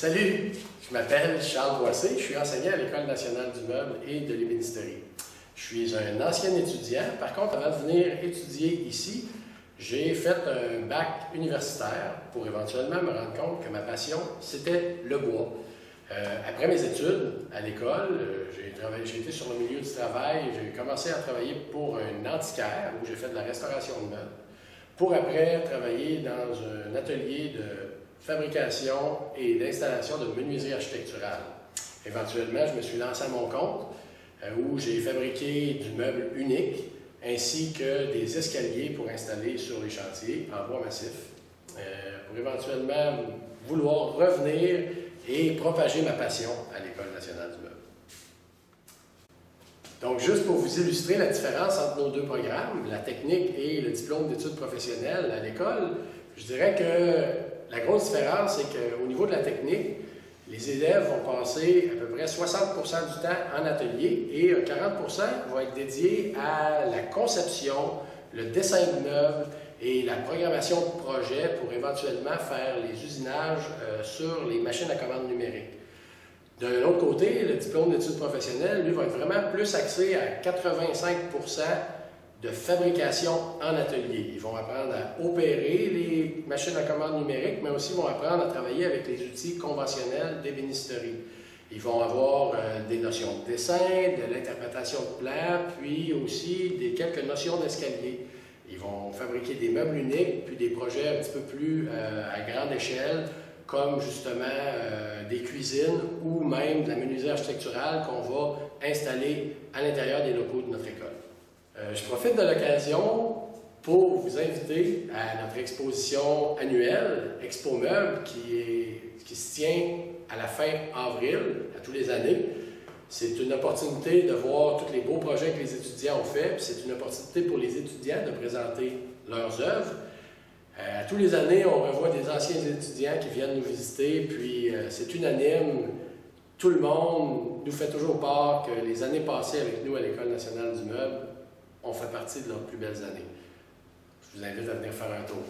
Salut, je m'appelle Charles Boissé, je suis enseignant à l'École nationale du meuble et de l'ébénisterie. Je suis un ancien étudiant, par contre, avant de venir étudier ici, j'ai fait un bac universitaire pour éventuellement me rendre compte que ma passion, c'était le bois. Après mes études à l'école, j'ai été sur le milieu du travail, j'ai commencé à travailler pour un antiquaire où j'ai fait de la restauration de meubles, pour après travailler dans un atelier de fabrication et d'installation de menuiserie architecturale. Éventuellement, je me suis lancé à mon compte où j'ai fabriqué du meuble unique ainsi que des escaliers pour installer sur les chantiers en bois massif pour éventuellement vouloir revenir et propager ma passion à l'École nationale du meuble. Donc, juste pour vous illustrer la différence entre nos deux programmes, la technique et le diplôme d'études professionnelles à l'école, je dirais que la grosse différence, c'est qu'au niveau de la technique, les élèves vont passer à peu près 60% du temps en atelier et 40% vont être dédiés à la conception, le dessin de meubles et la programmation de projets pour éventuellement faire les usinages sur les machines à commande numérique. D'un autre côté, le diplôme d'études professionnelles, lui, va être vraiment plus axé à 85% de fabrication en atelier. Ils vont apprendre à opérer les machines à commande numérique, mais aussi vont apprendre à travailler avec les outils conventionnels d'ébénisterie. Ils vont avoir des notions de dessin, de l'interprétation de plans, puis aussi quelques notions d'escalier. Ils vont fabriquer des meubles uniques, puis des projets un petit peu plus à grande échelle, comme justement des cuisines ou même de la menuiserie architecturale qu'on va installer à l'intérieur des locaux de notre école. Je profite de l'occasion pour vous inviter à notre exposition annuelle, Expo Meubles, qui se tient à la fin avril, à tous les années. C'est une opportunité de voir tous les beaux projets que les étudiants ont faits, puis c'est une opportunité pour les étudiants de présenter leurs œuvres. À tous les années, on revoit des anciens étudiants qui viennent nous visiter, puis c'est unanime. Tout le monde nous fait toujours part que les années passées avec nous à l'École nationale du meuble ont fait partie de leurs plus belles années. Je vous invite à venir faire un tour.